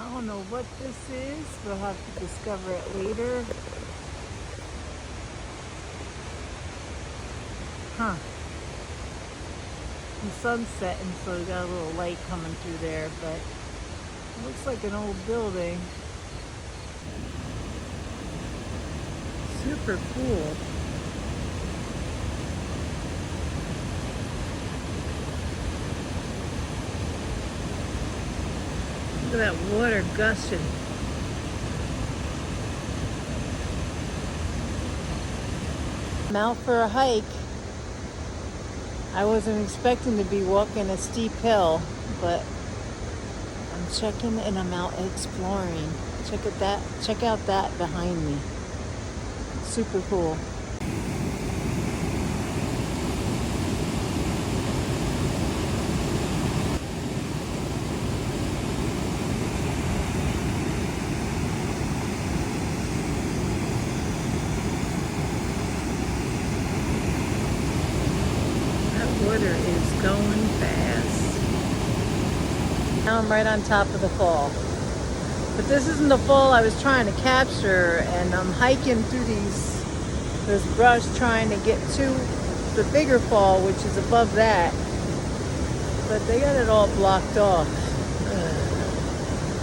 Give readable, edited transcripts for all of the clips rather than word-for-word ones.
I don't know what this is. We'll have to discover it later. Huh. The sun's setting, so we got a little light coming through there, but it looks like an old building. Super cool. Look at that water gushing. I'm out for a hike. I wasn't expecting to be walking a steep hill, but I'm checking and I'm out exploring. Check out that behind me. Super cool. Water is going fast. Now I'm right on top of the fall. But this isn't the fall I was trying to capture, and I'm hiking through this brush trying to get to the bigger fall, which is above that. But they got it all blocked off.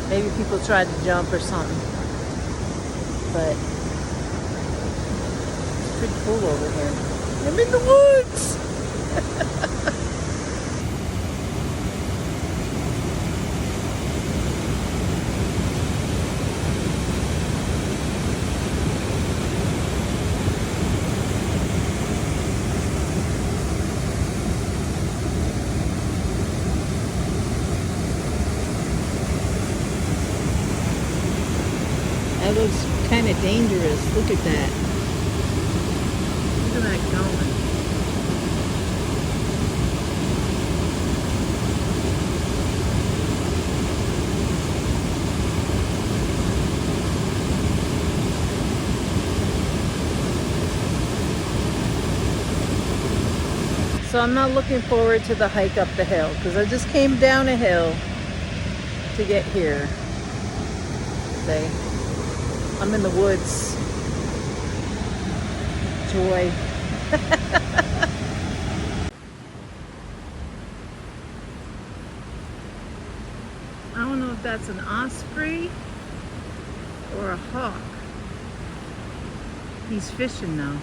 Maybe people tried to jump or something. But it's pretty cool over here. I'm in the woods! That looks kind of dangerous. Look at that. Look at that going. So I'm not looking forward to the hike up the hill because I just came down a hill to get here. See? I'm in the woods. Joy. I don't know if that's an osprey or a hawk. He's fishing though.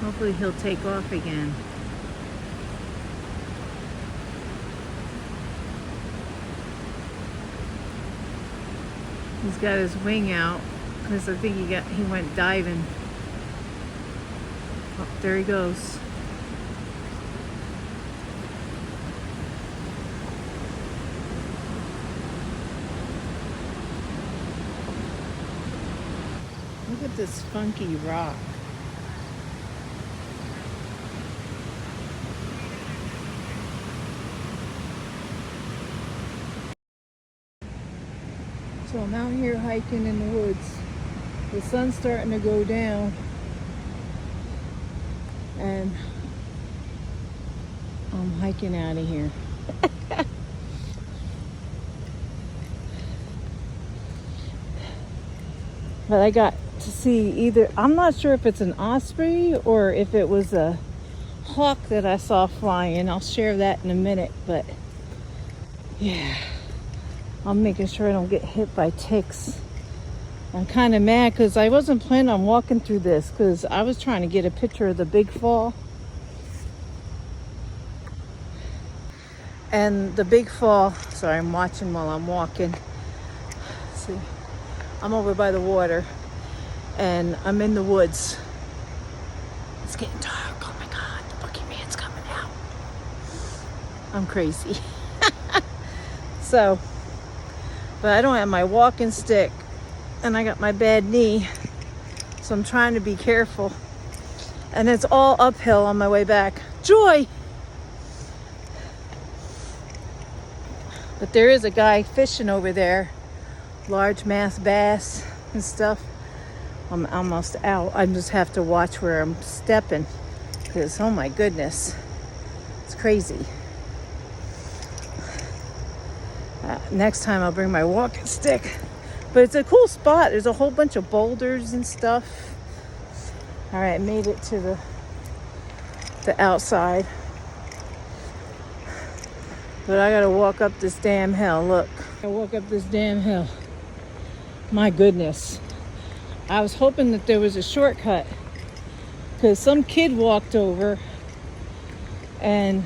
Hopefully he'll take off again. He's got his wing out because I think he went diving. Oh, there he goes. Look at this funky rock. So I'm out here hiking in the woods. The sun's starting to go down, and I'm hiking out of here. But I got to see either, I'm not sure if it's an osprey or if it was a hawk that I saw flying. I'll share that in a minute, but yeah. I'm making sure I don't get hit by ticks. I'm kind of mad because I wasn't planning on walking through this because I was trying to get a picture of the big fall. And the big fall, sorry, I'm watching while I'm walking. See, I'm over by the water and I'm in the woods. It's getting dark. Oh my God, the boogeyman's coming out. I'm crazy. So, but I don't have my walking stick and I got my bad knee, so I'm trying to be careful. And it's all uphill on my way back. Joy! But there is a guy fishing over there, largemouth bass and stuff. I'm almost out. I just have to watch where I'm stepping because oh my goodness, it's crazy. Next time I'll bring my walking stick. But it's a cool spot. There's a whole bunch of boulders and stuff. All right, I made it to the outside. But I gotta walk up this damn hill. Look, I walk up this damn hill. My goodness. I was hoping that there was a shortcut because some kid walked over and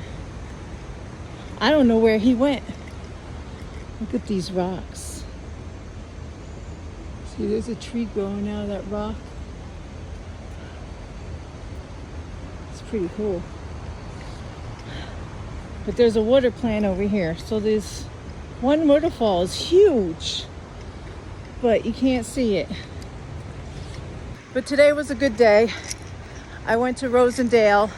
I don't know where he went. Look at these rocks. See, there's a tree growing out of that rock. It's pretty cool. But there's a water plant over here. So there's one waterfall is huge, but you can't see it. But today was a good day. I went to Rosendale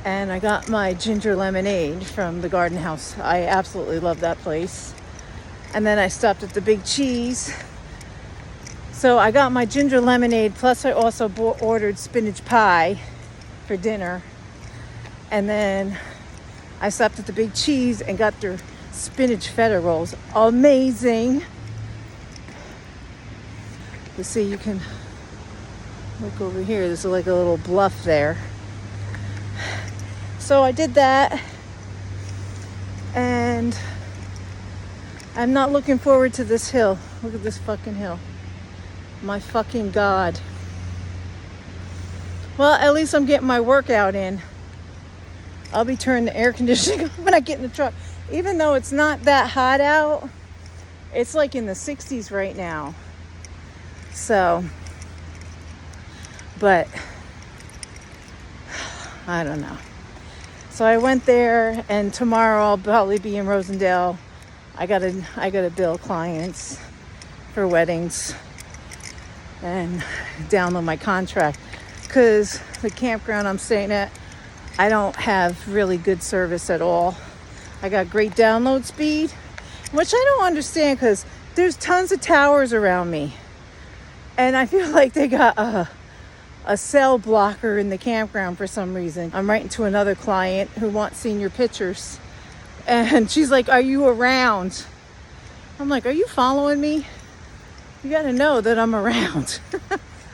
and I got my ginger lemonade from the Garden House. I absolutely love that place. And then I stopped at the Big Cheese. So I got my ginger lemonade, plus I also ordered spinach pie for dinner. And then I stopped at the Big Cheese and got their spinach feta rolls. Amazing. You see, you can look over here. There's like a little bluff there. So I did that. And I'm not looking forward to this hill. Look at this fucking hill. My fucking God. Well, at least I'm getting my workout in. I'll be turning the air conditioning on when I get in the truck. Even though it's not that hot out, it's like in the 60s right now. So, but I don't know. So I went there, and tomorrow I'll probably be in Rosendale. I gotta bill clients for weddings and download my contract, because the campground I'm staying at, I don't have really good service at all. I got great download speed, which I don't understand because there's tons of towers around me. And I feel like they got a cell blocker in the campground for some reason. I'm writing to another client who wants senior pictures. And she's like, are you around? I'm like, are you following me? You got to know that I'm around.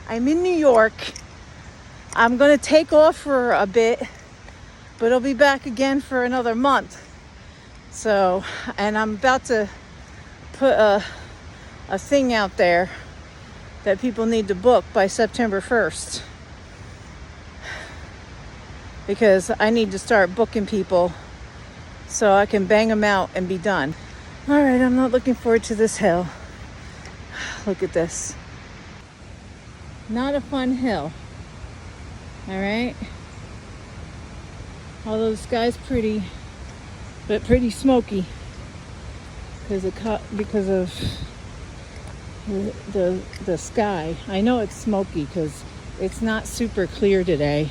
I'm in New York. I'm going to take off for a bit, but I'll be back again for another month. So, and I'm about to put a thing out there that people need to book by September 1st. Because I need to start booking people so I can bang them out and be done. All right, I'm not looking forward to this hill. Look at this. Not a fun hill. All right. Although the sky's pretty, but pretty smoky because of the sky. I know it's smoky because it's not super clear today.